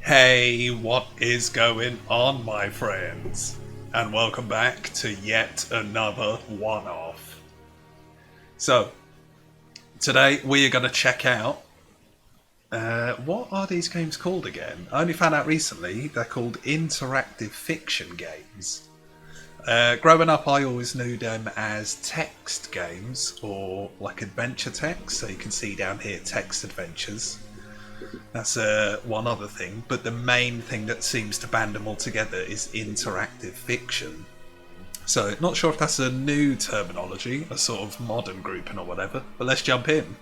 Hey, what is going on, my friends? And welcome back to yet another one-off. So, today we are going to check out. What are these games called again? I only found out recently they're called interactive fiction games. Growing up, I always knew them as text games or like adventure text. So you can see down here text adventures. That's one other thing, but the main thing that seems to band them all together is interactive fiction. So, not sure if that's a new terminology, a sort of modern grouping or whatever, but let's jump in.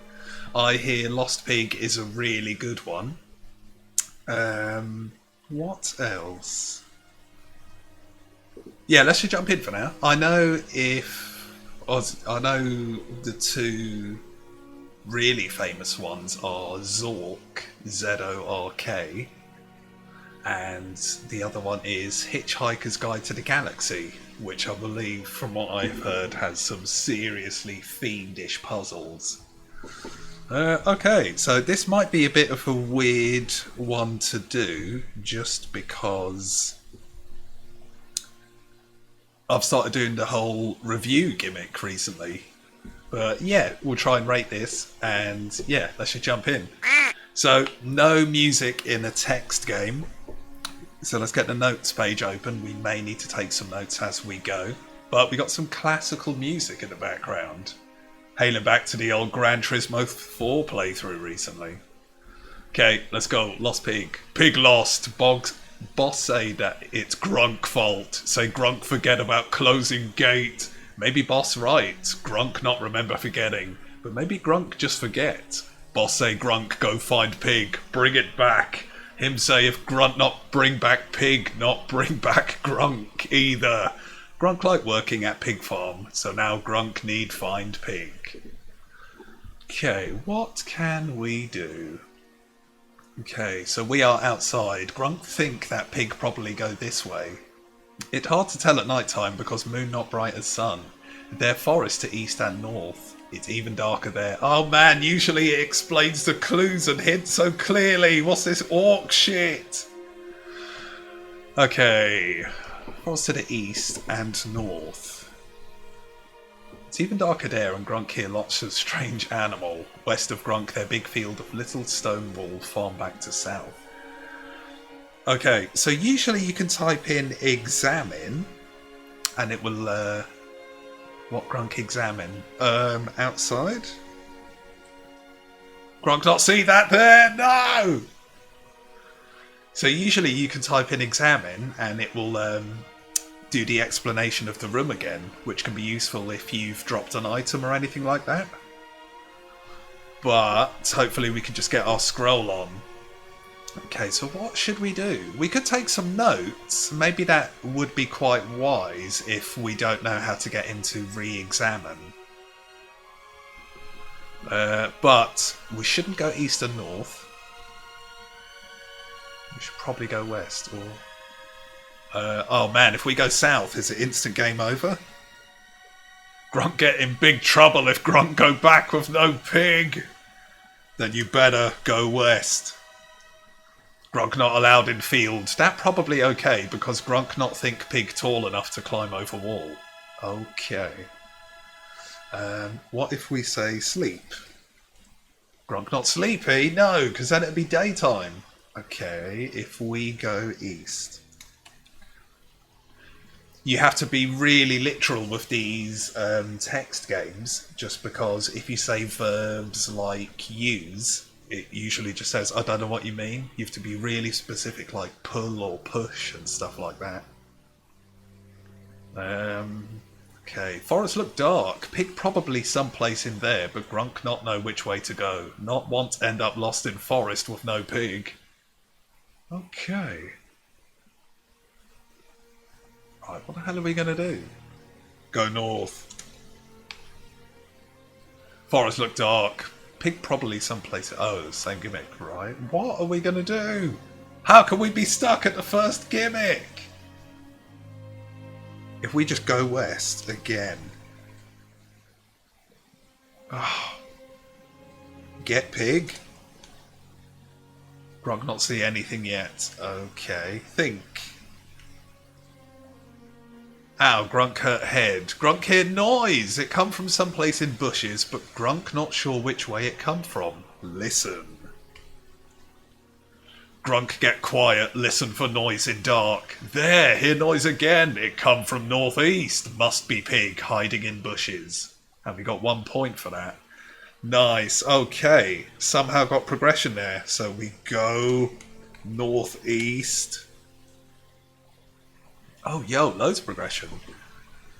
I hear Lost Pig is a really good one. What else? Yeah, let's just jump in for now. I know the two really famous ones are Zork, Zork, and the other one is Hitchhiker's Guide to the Galaxy, which I believe, from what I've heard, has some seriously fiendish puzzles. Okay, so this might be a bit of a weird one to do, just because I've started doing the whole review gimmick recently. But yeah, we'll try and rate this, and yeah, let's just jump in. So, no music in a text game. So let's get the notes page open. We may need to take some notes as we go. But we got some classical music in the background. Hailing back to the old Gran Turismo 4 playthrough recently. Okay, let's go. Lost Pig. Pig lost. Boss say that it's Grunk fault. Say Grunk forget about closing gate. Maybe Boss right. Grunk not remember forgetting. But maybe Grunk just forget. Boss say Grunk go find Pig. Bring it back. Him say if Grunt not bring back Pig, not bring back Grunk either. Grunk like working at Pig Farm. So now Grunk need find Pig. Okay, what can we do? Okay, so we are outside. Grunk think that Pig probably go this way. It's hard to tell at night time because moon not bright as sun. They're forest to east and north. It's even darker there. Oh man, usually it explains the clues and hints so clearly. What's this orc shit? Okay. Forest to the east and north. It's even darker there, and Grunk hear lots of strange animal. West of Grunk, their big field of little stone wall farm back to south. Okay, so usually you can type in examine and it will, what Grunk examine? Outside? Grunk not see that there? No! So usually you can type in examine and it will do the explanation of the room again, which can be useful if you've dropped an item or anything like that. But hopefully we can just get our scroll on. Okay, so what should we do? We could take some notes. Maybe that would be quite wise if we don't know how to get into re-examine. But we shouldn't go east and north. We should probably go west. Or oh man, if we go south, is it instant game over? Grunt get in big trouble if Grunt go back with no pig. Then you better go west. Grunk not allowed in fields. That probably okay, because Grunk not think pig tall enough to climb over wall. Okay. What if we say sleep? Grunk not sleepy? No, because then it'd be daytime. Okay, if we go east. You have to be really literal with these text games, just because if you say verbs like use, it usually just says, I don't know what you mean. You have to be really specific, like pull or push and stuff like that. Okay, forest look dark. Pig probably someplace in there, but Grunk not know which way to go. Not want to end up lost in forest with no pig. Okay. Right, what the hell are we going to do? Go north. Forest look dark. Pig probably someplace. Oh, same gimmick, right? What are we going to do? How can we be stuck at the first gimmick? If we just go west again. Oh. Get pig. Grunk not see anything yet. Okay, think. Ow, Grunk hurt head. Grunk hear noise. It come from someplace in bushes, but Grunk not sure which way it come from. Listen. Grunk get quiet, listen for noise in dark. There, hear noise again. It come from northeast. Must be pig hiding in bushes. And we got 1 point for that. Nice. Okay. Somehow got progression there. So we go northeast. Oh, yo, loads of progression.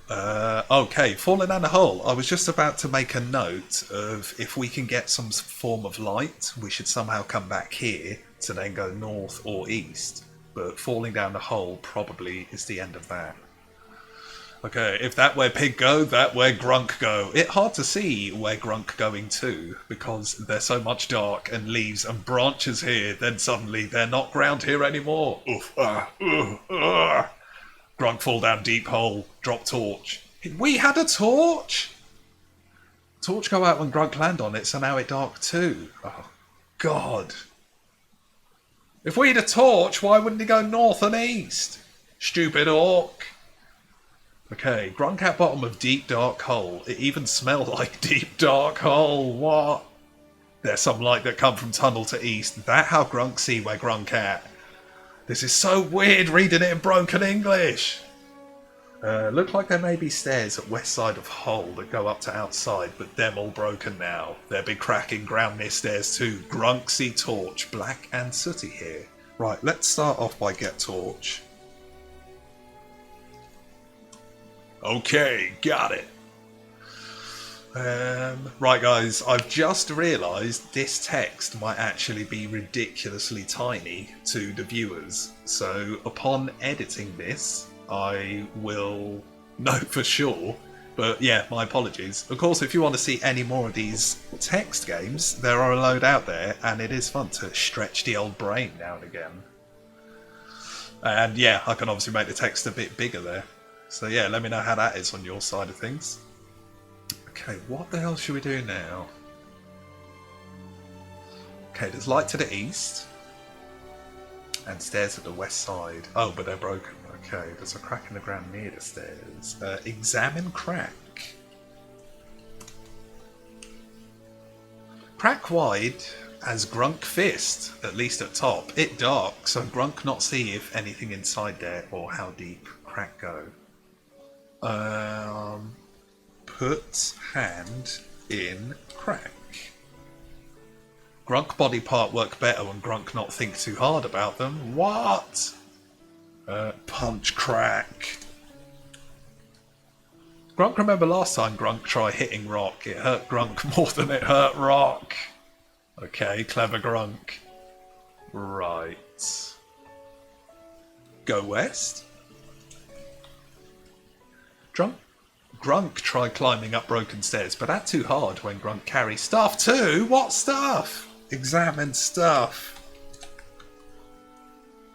Okay, falling down the hole. I was just about to make a note of if we can get some form of light, we should somehow come back here to then go north or east. But falling down the hole probably is the end of that. Okay, if that where pig go, that where Grunk go. It's hard to see where Grunk going to because there's so much dark and leaves and branches here. Then suddenly they're not ground here anymore. Oof, Grunk fall down deep hole. Drop torch. We had a torch. Torch go out when Grunk land on it, so now it dark too. Oh God! If we had a torch, why wouldn't he go north and east? Stupid orc. Okay, Grunk at bottom of deep dark hole. It even smelled like deep dark hole. What? There's some light that come from tunnel to east. That how Grunk see where Grunk at. This is so weird reading it in broken English. Look like there may be stairs at west side of hole that go up to outside, but them all broken now. There be cracking ground near stairs too. Grunk see torch, black and sooty here. Right, let's start off by get torch. Okay, got it. Right guys, I've just realised this text might actually be ridiculously tiny to the viewers. So upon editing this, I will know for sure. But yeah, my apologies. Of course, if you want to see any more of these text games, there are a load out there, and it is fun to stretch the old brain now and again. And yeah, I can obviously make the text a bit bigger there. So yeah, let me know how that is on your side of things. Okay, what the hell should we do now? Okay, there's light to the east. And stairs at the west side. Oh, but they're broken. Okay, there's a crack in the ground near the stairs. Examine crack. Crack wide as Grunk fist, at least at top. It dark, so Grunk not see if anything inside there or how deep crack go. Put hand in crack. Grunk body part work better when Grunk not think too hard about them. What? Punch crack. Grunk remember last time Grunk tried hitting rock. It hurt Grunk more than it hurt rock. Okay, clever Grunk. Right. Go west. Grunk tried climbing up broken stairs, but that's too hard when Grunk carries stuff too. What stuff? Examine stuff.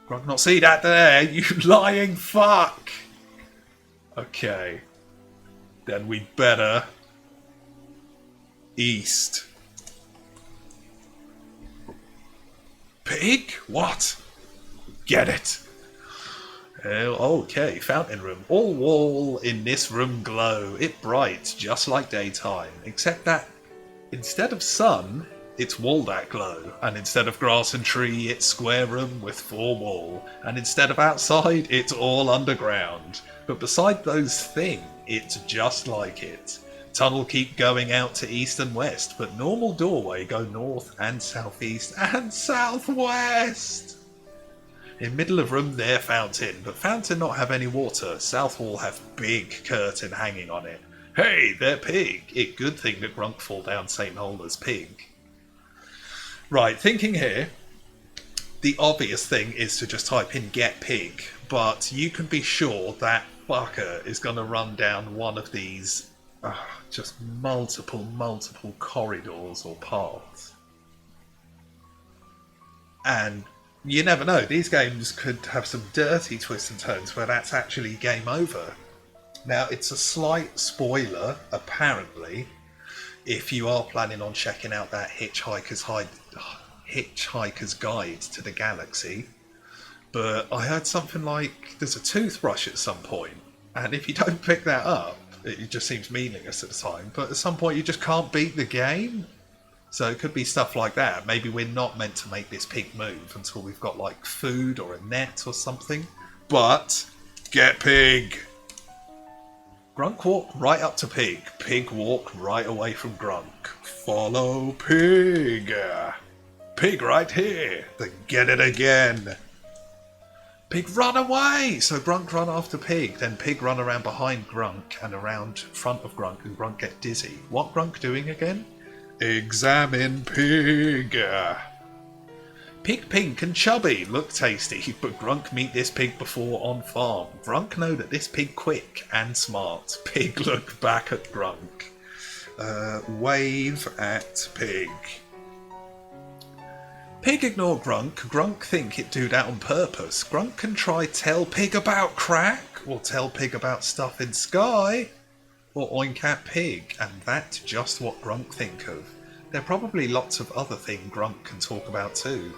Grunk not see that there, you lying fuck. Okay. Then we better east. Pig? What? Get it. Okay, fountain room. All wall in this room glow. It bright, just like daytime. Except that instead of sun, it's wall that glow. And instead of grass and tree, it's square room with 4 wall. And instead of outside, it's all underground. But beside those things, it's just like it. Tunnel keep going out to east and west, but normal doorway go north and southeast and southwest. In middle of room there fountain, but fountain not have any water. South wall have big curtain hanging on it. Hey, they're pig. It good thing that Grunk fall down same hole as pig. Right, thinking here, the obvious thing is to just type in get pig, but you can be sure that fucker is going to run down one of these just multiple corridors or paths. And you never know, these games could have some dirty twists and turns where that's actually game over. Now, it's a slight spoiler, apparently, if you are planning on checking out that Hitchhiker's Guide to the Galaxy. But I heard something like there's a toothbrush at some point, and if you don't pick that up, it just seems meaningless at the time. But at some point, you just can't beat the game. So it could be stuff like that. Maybe we're not meant to make this pig move until we've got like food or a net or something. But get pig. Grunk walk right up to pig. Pig walk right away from Grunk. Follow pig. Pig right here. Then get it again. Pig run away! So Grunk run after Pig, then Pig run around behind Grunk and around front of Grunk, and Grunk get dizzy. What Grunk doing again? Examine Pig! Pig pink and chubby, look tasty, but Grunk meet this pig before on farm. Grunk know that this pig quick and smart. Pig look back at Grunk. Wave at Pig. Pig ignore Grunk. Grunk think it do that on purpose. Grunk can try tell Pig about crack, or tell Pig about stuff in sky, or OINK at Pig, and that's just what Grunk think of. There are probably lots of other things Grunk can talk about too.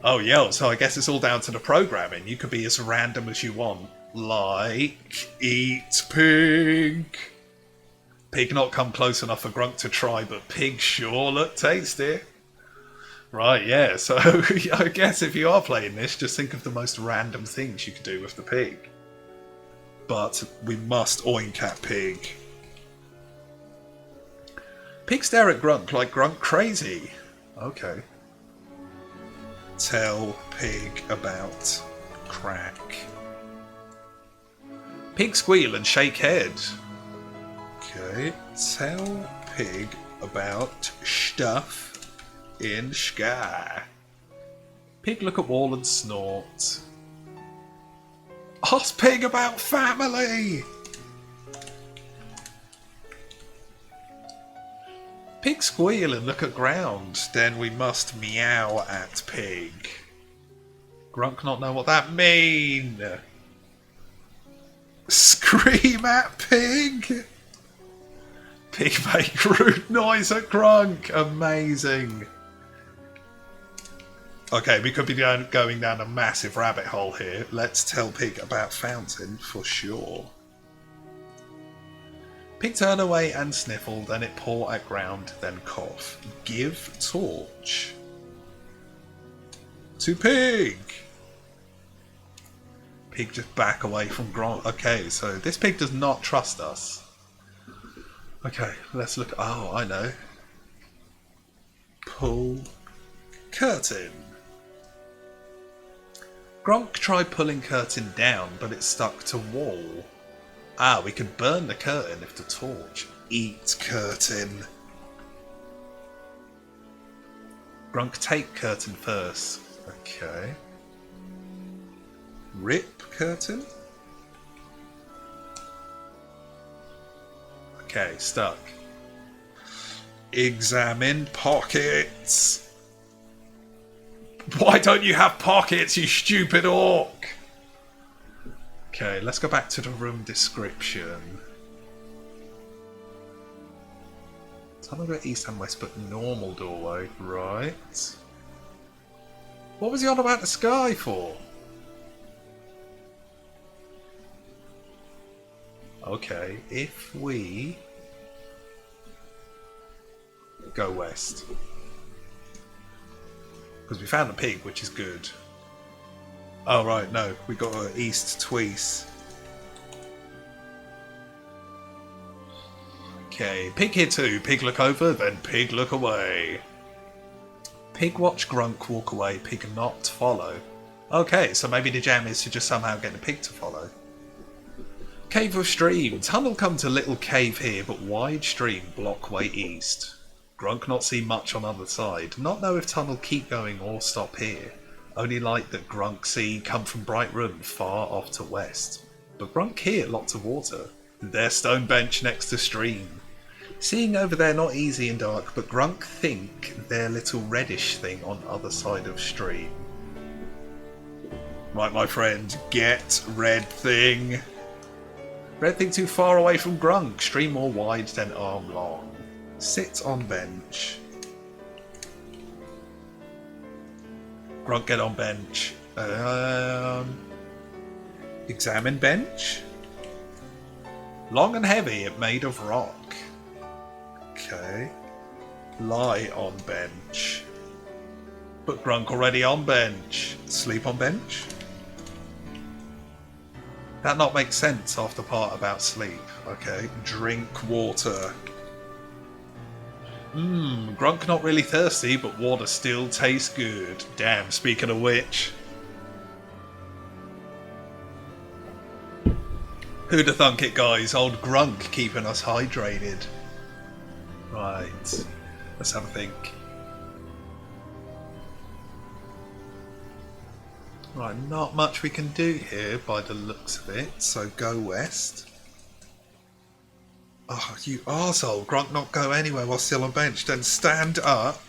Oh yeah, so I guess it's all down to the programming. You could be as random as you want. Like, eat Pig. Pig not come close enough for Grunk to try, but Pig sure look tasty. Right, yeah, so I guess if you are playing this, just think of the most random things you could do with the pig. But we must OINK at Pig. Pig stare at Grunk like Grunk crazy. Okay. Tell Pig about crack. Pig squeal and shake head. Okay. Tell Pig about stuff in sky. Pig look at wall and snort. Ask Pig about family. Pig squeal and look at ground. Then we must meow at Pig. Grunk not know what that mean. Scream at Pig. Pig make rude noise at Grunk. Amazing. Okay, we could be going down a massive rabbit hole here. Let's tell Pig about fountain for sure. Pig turn away and sniffle, then it paw at ground, then cough. Give torch. To Pig! Pig just back away from Grunk. Okay, so this pig does not trust us. Okay, let's look. Oh, I know. Pull curtain. Grunk tried pulling curtain down, but it stuck to wall. Ah, we could burn the curtain if the torch. Eat curtain. Grunk take curtain first. Okay. Rip curtain. Okay, stuck. Examine pockets. Why don't you have pockets, you stupid orc? Okay, let's go back to the room description. Tunnel go east and west, but normal doorway, right? What was he on about the sky for? Okay, if we go west. Because we found the pig, which is good. Oh right, no, we got east twice. Okay, pig here too. Pig look over, then pig look away. Pig watch Grunk walk away, pig not follow. Okay, so maybe the jam is to just somehow get the pig to follow. Cave of stream. Tunnel come to little cave here, but wide stream block way east. Grunk not see much on other side. Not know if tunnel keep going or stop here. Only light that Grunk see come from bright room far off to west. But Grunk hear lots of water. Their stone bench next to stream. Seeing over there not easy in dark, but Grunk think their little reddish thing on other side of stream. Right, my friend, get red thing. Red thing too far away from Grunk. Stream more wide than arm long. Sit on bench. Grunt, get on bench. Examine bench. Long and heavy, it made of rock. Okay. Lie on bench. Put Grunk already on bench. Sleep on bench? That not makes sense after part about sleep. Okay. Drink water. Grunk not really thirsty, but water still tastes good. Damn, speaking of which. Who'da thunk it, guys? Old Grunk keeping us hydrated. Right. Let's have a think. Right, not much we can do here by the looks of it, so go west. Oh, you arsehole. Grunk not go anywhere while still on bench. Then stand up.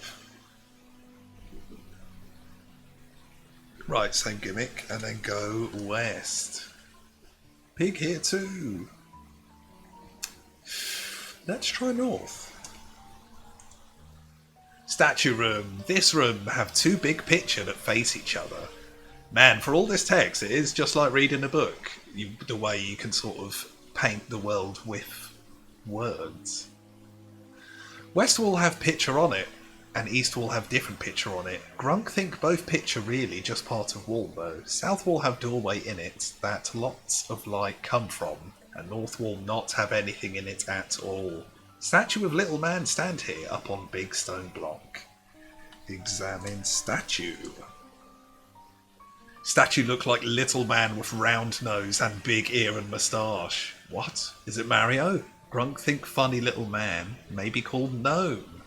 Right, same gimmick, and then go west. Pig here too. Let's try north. Statue room. This room have two big pictures that face each other. Man, for all this text, it is just like reading a book. The way you can sort of paint the world with words. West wall have picture on it, and east wall have different picture on it. Grunk think both picture really just part of wall though. South wall have doorway in it that lots of light come from, and north wall not have anything in it at all. Statue of little man stand here up on big stone block. Examine statue. Statue look like little man with round nose and big ear and moustache. What? Is it Mario? Grunk think funny little man, maybe called gnome.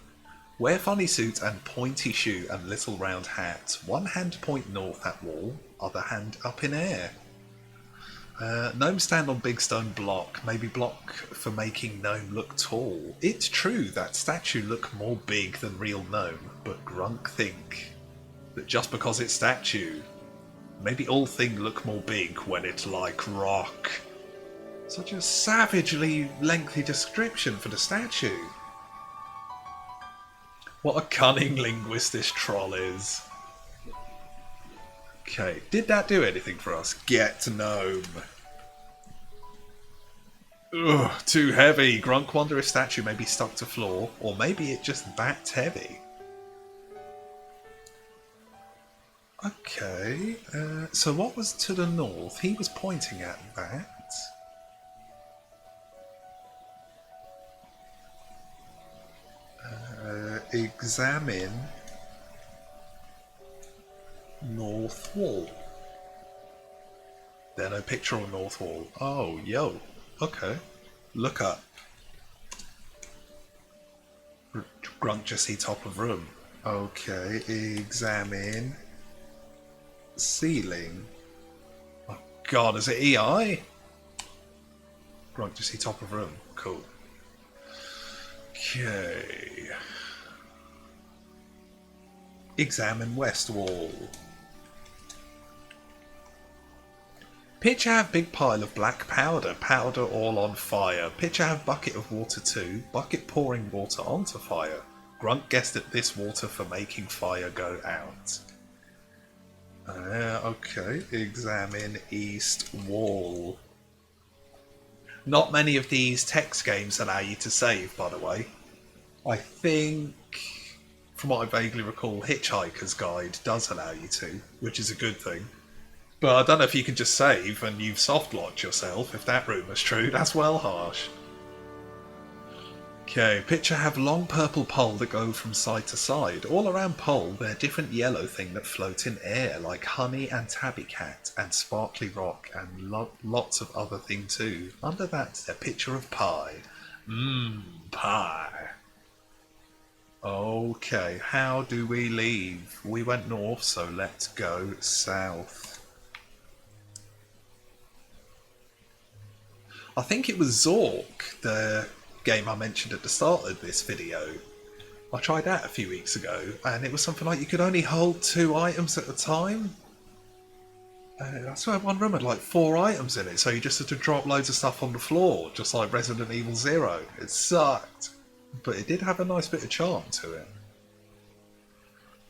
Wear funny suit and pointy shoe and little round hat. One hand point north at wall, other hand up in air. Gnome stand on big stone block, maybe block for making gnome look tall. It's true that statue look more big than real gnome, but Grunk think that just because it's statue, maybe all thing look more big when it's like rock. Such a savagely lengthy description for the statue. What a cunning linguist this troll is. Okay, did that do anything for us? Get gnome. Ugh, too heavy. Grunk wonder if statue may be stuck to floor, or maybe it just that heavy. Okay, so what was to the north? He was pointing at that. Examine north wall. There no picture on north wall. Oh, yo. Okay. Look up. Grunt just see top of room. Okay. Examine ceiling. Oh god, is it EI? Grunt just see top of room. Cool. Okay. Examine west wall. Pitcher have big pile of black powder. Powder all on fire. Pitcher have bucket of water too. Bucket pouring water onto fire. Grunt guessed at this water for making fire go out. Okay. Examine east wall. Not many of these text games allow you to save, by the way. I think, from what I vaguely recall, Hitchhiker's Guide does allow you to, which is a good thing. But I don't know if you can just save and you've soft-locked yourself, if that rumour's true. That's well harsh. Okay, picture have long purple pole that go from side to side. All around pole, they're different yellow thing that float in air, like honey and tabby cat and sparkly rock and lots of other thing too. Under that, a picture of pie. Pie. Okay, how do we leave? We went north, so let's go south. I think it was Zork, the game I mentioned at the start of this video. I tried that a few weeks ago, and it was something like you could only hold 2 items at a time. I swear one room had like 4 items in it, so you just had to drop loads of stuff on the floor, just like Resident Evil 0. It sucked, but it did have a nice bit of charm to it.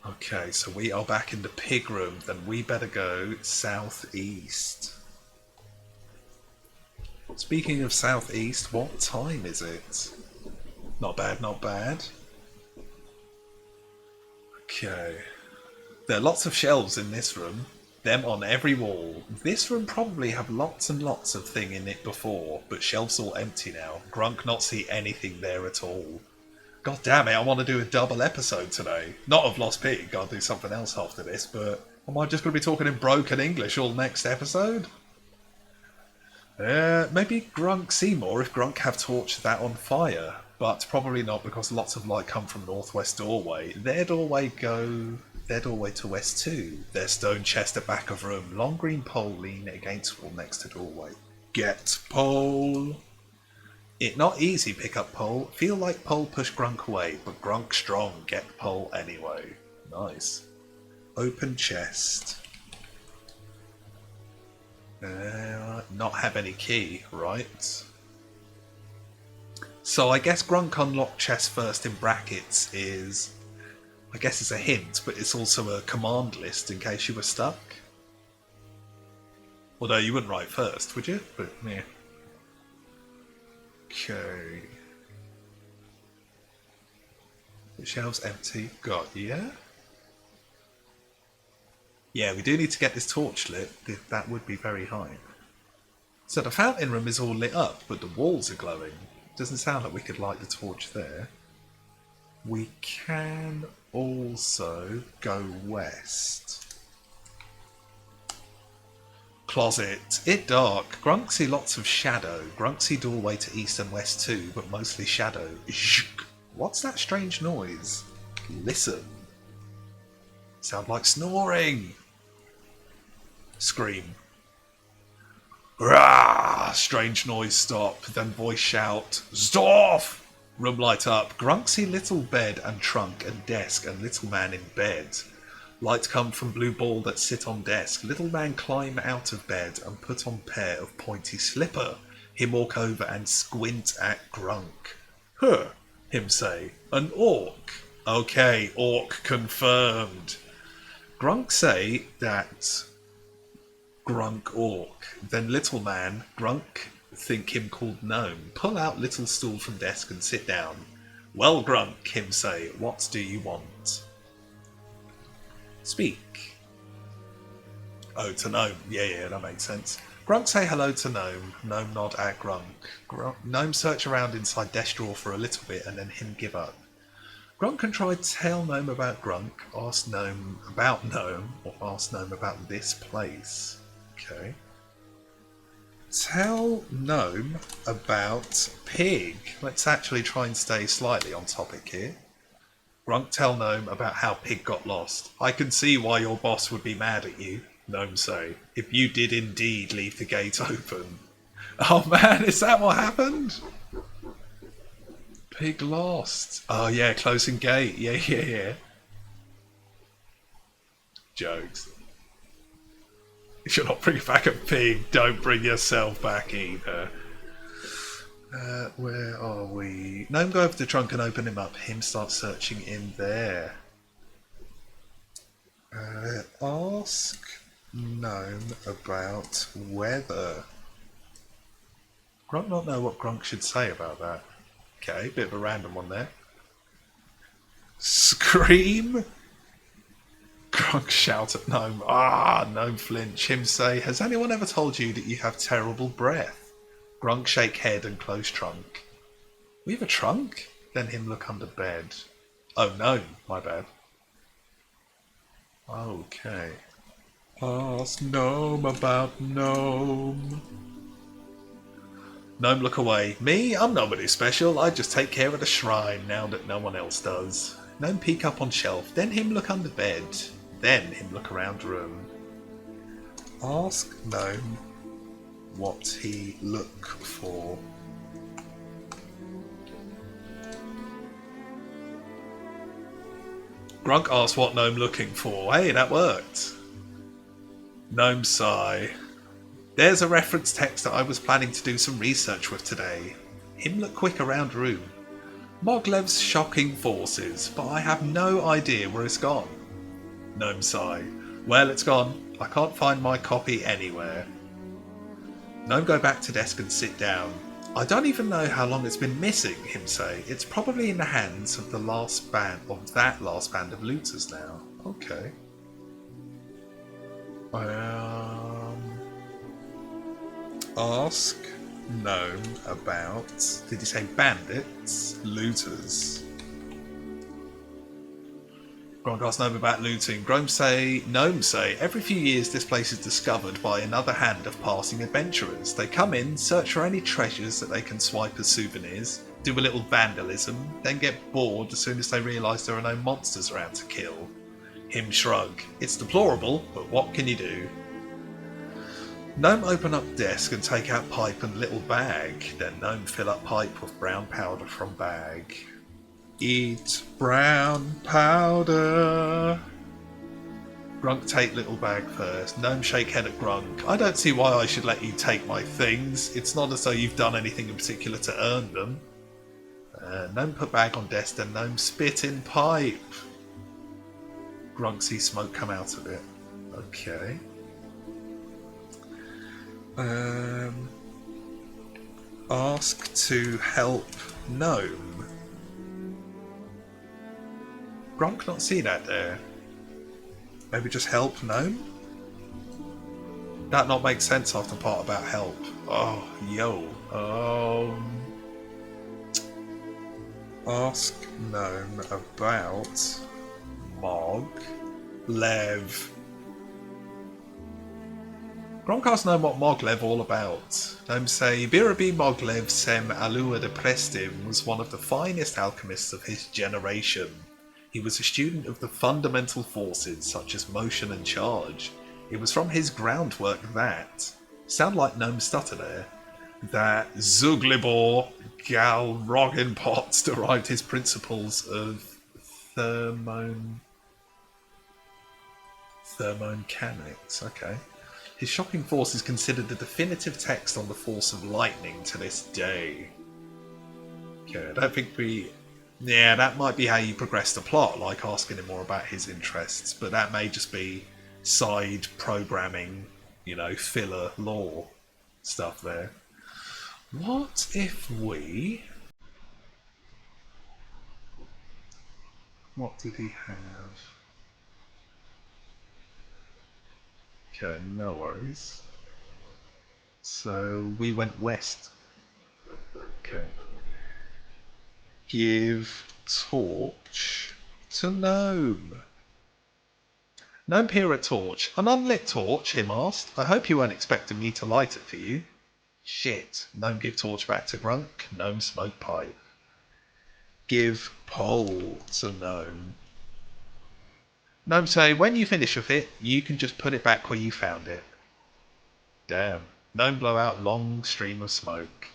Okay, so we are back in the pig room. Then we better go southeast. Speaking of southeast, what time is it? Not bad, not bad. Okay. There are lots of shelves in this room. Them on every wall. This room probably have lots and lots of thing in it before, but shelves all empty now. Grunk not see anything there at all. God damn it, I want to do a double episode today. Not of Lost Pig, I'll do something else after this, but am I just going to be talking in broken English all next episode? Maybe Grunk see more if Grunk have torched that on fire, but probably not because lots of light come from northwest doorway. Their doorway to west too. Their stone chest at back of room. Long green pole lean against wall next to doorway. Get pole. It not easy pick up pole. Feel like pole push Grunk away, but Grunk strong. Get pole anyway. Nice. Open chest. Not have any key, right? So I guess Grunk unlock chest first in brackets is, I guess it's a hint, but it's also a command list in case you were stuck. Although you wouldn't write first, would you? But yeah. Okay. The shelves empty. Got ya. Yeah, we do need to get this torch lit. That would be very high. So the fountain room is all lit up, but the walls are glowing. Doesn't sound like we could light the torch there. We can also go west. Closet. It dark. Grunk see lots of shadow. Grunk see doorway to east and west too, but mostly shadow. What's that strange noise? Listen. Sound like snoring. Scream. Rah! Strange noise stop. Then voice shout. Storf! Room light up. Grunk see little bed and trunk and desk and little man in bed. Light come from blue ball that sit on desk. Little man climb out of bed and put on pair of pointy slipper. Him walk over and squint at Grunk. Huh, him say. An orc. Okay, orc confirmed. Grunk say that Grunk orc. Then little man, Grunk think him called gnome. Pull out little stool from desk and sit down. Well, Grunk, him say, what do you want? Speak. Oh, to gnome. Yeah, that makes sense. Grunk say hello to gnome. Gnome nod at Grunk. Gnome search around inside desk drawer for a little bit and then him give up. Grunk can try tell gnome about Grunk, ask gnome about gnome, or ask gnome about this place. Okay. Tell gnome about pig. Let's actually try and stay slightly on topic here. Grunk tell gnome about how pig got lost. I can see why your boss would be mad at you, gnome say, if you did indeed leave the gate open. Oh man, is that what happened? Pig lost. Oh yeah, closing gate. Yeah. Jokes. If you're not bringing back a pig, don't bring yourself back either. Where are we? Gnome go over the trunk and open him up. Him start searching in there. Ask gnome about weather. Grunk not know what Grunk should say about that. Okay, bit of a random one there. Scream? Grunk shout at gnome. Gnome flinch. Him say, has anyone ever told you that you have terrible breath? Grunk shake head and close trunk. We have a trunk? Then him look under bed. Oh no, my bad. Okay. Ask gnome about gnome. Gnome look away. Me? I'm nobody special. I just take care of the shrine now that no one else does. Gnome peek up on shelf. Then him look under bed. Then him look around room. Ask gnome what he look for. Grunk asks what gnome looking for. Hey, that worked. Gnome sigh. There's a reference text that I was planning to do some research with today. Him look quick around room. Moglev's shocking forces, but I have no idea where it's gone. Gnome sigh. Well, it's gone. I can't find my copy anywhere. Gnome go back to desk and sit down. I don't even know how long it's been missing, him say. It's probably in the hands of that last band of looters now. Okay. Ask Gnome about, did he say bandits? Looters. Gronk asks Gnome about looting. Gnomes say, every few years this place is discovered by another hand of passing adventurers. They come in, search for any treasures that they can swipe as souvenirs, do a little vandalism, then get bored as soon as they realise there are no monsters around to kill. Him shrug. It's deplorable, but what can you do? Gnome open up desk and take out pipe and little bag. Then Gnome fill up pipe with brown powder from bag. Eat brown powder. Grunk take little bag first. Gnome shake head at Grunk. I don't see why I should let you take my things. It's not as though you've done anything in particular to earn them. Gnome put bag on desk and Gnome spit in pipe. Grunk see smoke come out of it. Okay. Ask to help Gnome. Grunk not see that there. Maybe just help Gnome? That not make sense after the part about help. Oh, yo. Ask Gnome about Mog Lev. Gronk asks Gnome what Moglev all about. Gnome say, Birabi Moglev Sem Alua de Prestim was one of the finest alchemists of his generation. He was a student of the fundamental forces such as motion and charge. It was from his groundwork that, sound like Gnome stutter there, that Zuglibor Galrogenpot derived his principles of thermomechanics. Okay. His shocking force is considered the definitive text on the force of lightning to this day. Okay, I don't think yeah, that might be how you progress the plot, like asking him more about his interests, but that may just be side programming, filler lore stuff there. What if we... What did he have? Okay, no worries. So we went west. Okay. Give torch to Gnome. Gnome peer at torch. An unlit torch, him asked. I hope you weren't expecting me to light it for you. Shit. Gnome give torch back to Grunk. Gnome smoke pipe. Give pole to Gnome. Gnome say, when you finish with it, you can just put it back where you found it. Damn. Gnome blow out long stream of smoke.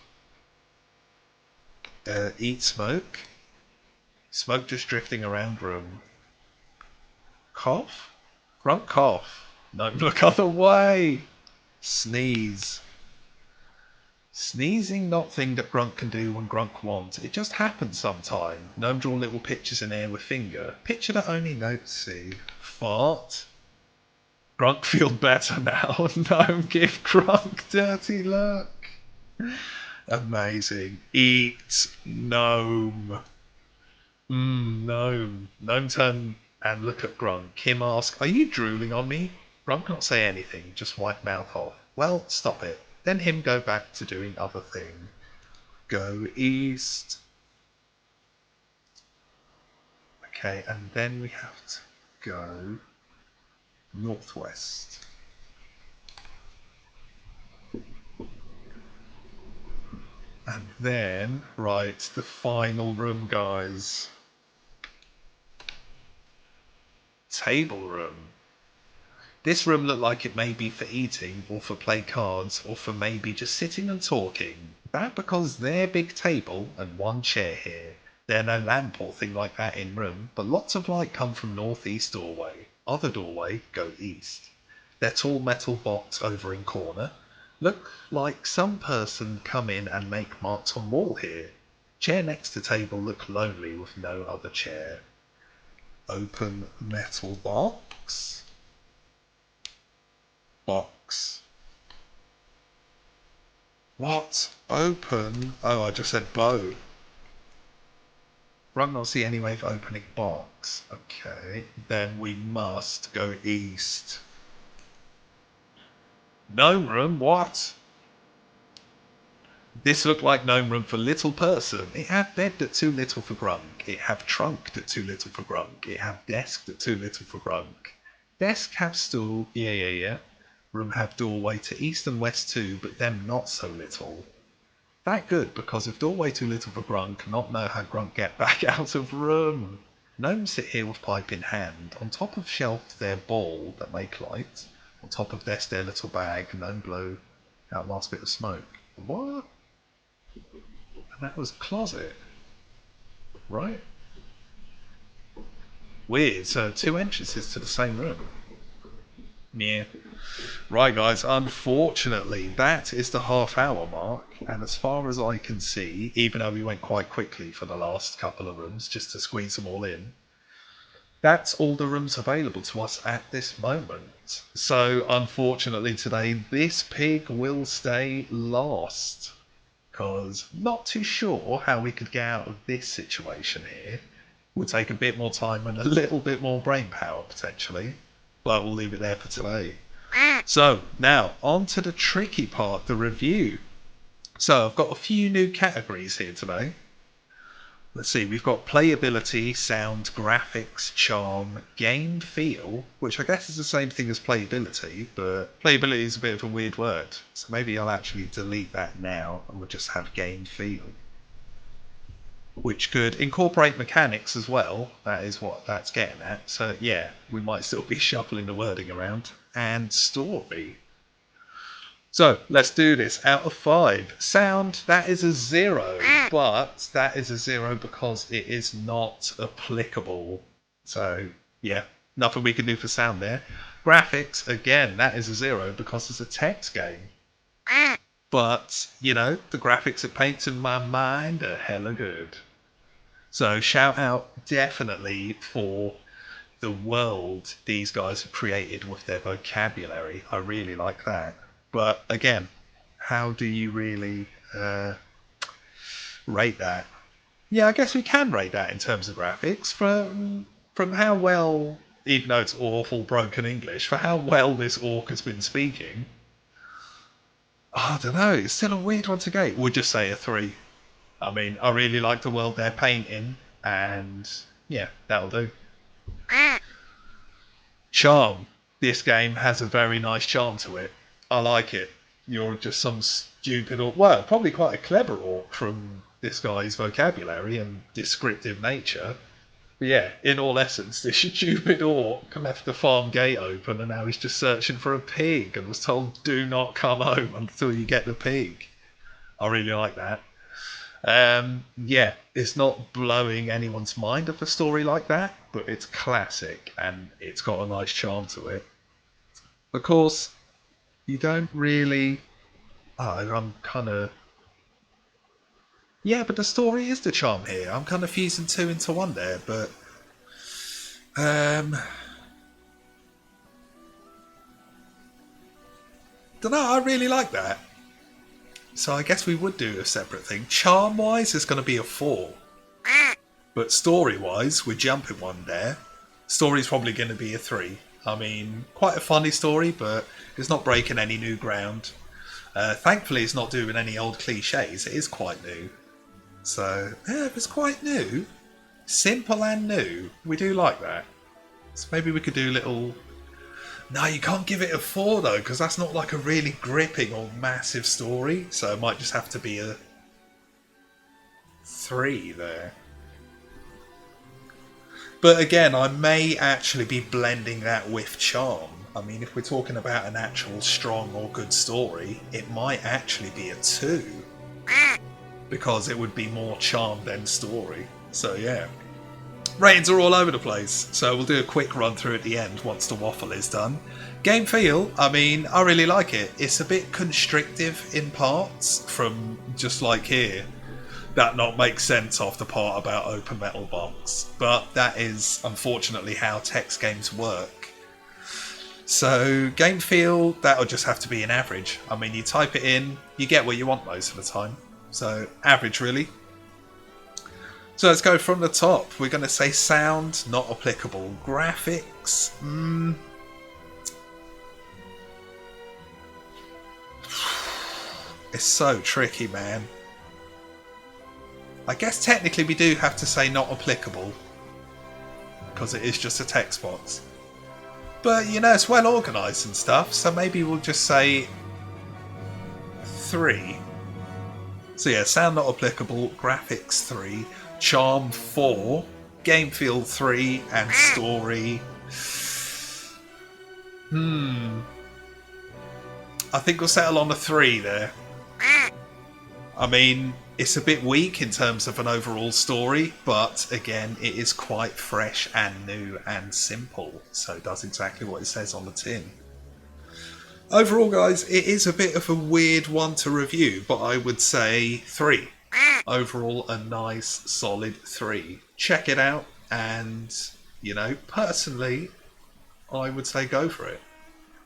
Eat smoke. Smoke just drifting around room. Cough? Grunk cough. Gnome look other way. Sneeze. Sneezing not thing that Grunk can do when Grunk wants. It just happens sometime. Gnome draw little pictures in air with finger. Picture that only notes see. Fart. Grunk feel better now. Gnome give Grunk dirty look. Amazing. Eat Gnome. Gnome. Gnome turn and look at Grunk. Kim ask, are you drooling on me? Grunk not say anything, just wipe mouth off. Well, stop it. Then him go back to doing other thing. Go east. Okay, and then we have to go northwest. And then, right, the final room, guys. Table room. This room looked like it may be for eating, or for play cards, or for maybe just sitting and talking. That because their big table and one chair here. There no lamp or thing like that in room, but lots of light come from northeast doorway. Other doorway go east. Their tall metal box over in corner. Look like some person come in and make marks on wall here. Chair next to table look lonely with no other chair. Open metal box. box. Box. What? Open? Oh, I just said bow. Run not see any way of opening box. Okay, then we must go east. Gnome room? What? This looked like gnome room for little person. It have bed that too little for grunk. It have trunk that too little for grunk. It have desk that too little for grunk. Desk have stool. Yeah. Room have doorway to east and west too, but them not so little. That good, because if doorway too little for Grunk, not know how Grunk get back out of room. Gnomes sit here with pipe in hand. On top of shelf their ball that make light. On top of desk their little bag. Gnome blow out last bit of smoke. What? And that was closet. Right? Weird. So 2 entrances to the same room. Yeah. Right, guys, unfortunately, that is the half-hour mark, and as far as I can see, even though we went quite quickly for the last couple of rooms, just to squeeze them all in, that's all the rooms available to us at this moment. So, unfortunately today, this pig will stay last, because not too sure how we could get out of this situation here. Would take a bit more time and a little bit more brain power, potentially, but we'll leave it there for today. So, now, on to the tricky part, the review. So, I've got a few new categories here today. Let's see, we've got playability, sound, graphics, charm, game feel, which I guess is the same thing as playability, but playability is a bit of a weird word. So maybe I'll actually delete that now and we'll just have game feel. Which could incorporate mechanics as well. That is what that's getting at. So yeah, we might still be shuffling the wording around. And story. So let's do this. Out of 5. Sound, that is a 0. But that is a 0 because it is not applicable. So yeah, nothing we can do for sound there. Graphics, again, that is a 0 because it's a text game. But, you know, the graphics it paints in my mind are hella good. So shout out definitely for the world these guys have created with their vocabulary. I really like that. But again, how do you really rate that? Yeah, I guess we can rate that in terms of graphics from how well, even though it's awful broken English, for how well this orc has been speaking. I don't know, it's still a weird one to gauge. We'll just say a 3. I mean, I really like the world they're painting, and yeah, that'll do. Charm. This game has a very nice charm to it. I like it. You're just some stupid orc. Well, probably quite a clever orc from this guy's vocabulary and descriptive nature. But yeah, in all essence, this stupid orc left the farm gate open and now he's just searching for a pig and was told, do not come home until you get the pig. I really like that. Yeah, it's not blowing anyone's mind of a story like that, but it's classic and it's got a nice charm to it. Of course, you don't really. Oh, I'm kind of. Yeah, but the story is the charm here. I'm kind of fusing 2 into 1 there, but. Don't know, I really like that. So I guess we would do a separate thing. Charm-wise, it's going to be a 4. But story-wise, we're jumping 1 there. Story's probably going to be a 3. I mean, quite a funny story, but it's not breaking any new ground. Thankfully, it's not doing any old cliches. It is quite new. So, yeah, if it's quite new, simple and new, we do like that. So maybe we could do little... No, you can't give it a 4 though, because that's not like a really gripping or massive story. So it might just have to be a 3 there. But again, I may actually be blending that with charm. I mean, if we're talking about an actual strong or good story, it might actually be a 2. Because it would be more charm than story. So yeah. Ratings are all over the place, so we'll do a quick run through at the end once the waffle is done. Game feel, I mean, I really like it. It's a bit constrictive in parts, from just like here. That not makes sense off the part about open metal box. But that is, unfortunately, how text games work. So game feel, that'll just have to be an average. I mean, you type it in, you get what you want most of the time. So average really. So let's go from the top. We're going to say sound, not applicable. Graphics, it's so tricky, man. I guess technically we do have to say not applicable, because it is just a text box. But, you know, it's well organised and stuff, so maybe we'll just say 3. So yeah, sound not applicable, graphics 3, charm 4, game feel 3, and story... I think we'll settle on a 3 there. I mean, it's a bit weak in terms of an overall story, but again, it is quite fresh and new and simple, so it does exactly what it says on the tin. Overall, guys, it is a bit of a weird one to review, but I would say 3. Overall, a nice, solid 3. Check it out, and, you know, personally, I would say go for it.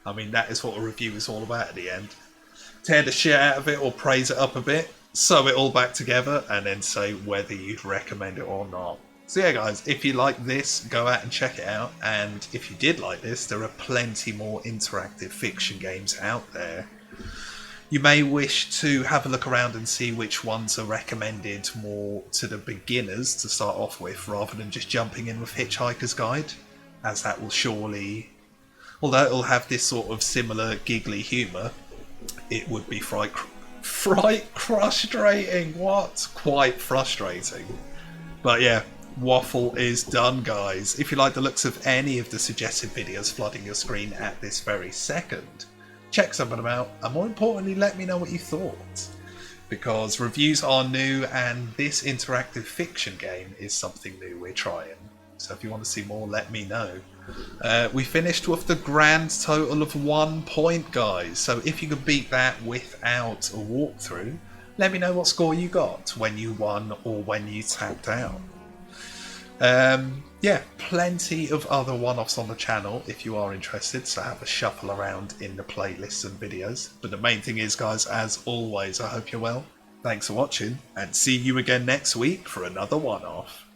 I mean, that is what a review is all about at the end. Tear the shit out of it or praise it up a bit, sew it all back together, and then say whether you'd recommend it or not. So yeah, guys, if you like this, go out and check it out. And if you did like this, there are plenty more interactive fiction games out there. You may wish to have a look around and see which ones are recommended more to the beginners to start off with, rather than just jumping in with Hitchhiker's Guide, as that will surely, although it'll have this sort of similar giggly humour, it would be frustrating. What? Quite frustrating. But yeah, waffle is done, guys. If you like the looks of any of the suggested videos flooding your screen at this very second, check some of them out, and more importantly, let me know what you thought. Because reviews are new, and this interactive fiction game is something new we're trying. So if you want to see more, let me know. We finished with the grand total of 1 point, guys. So if you could beat that without a walkthrough, let me know what score you got when you won or when you tapped out. Yeah, plenty of other one-offs on the channel if you are interested, so have a shuffle around in the playlists and videos. But the main thing is, guys, as always, I hope you're well. Thanks for watching, and see you again next week for another one-off.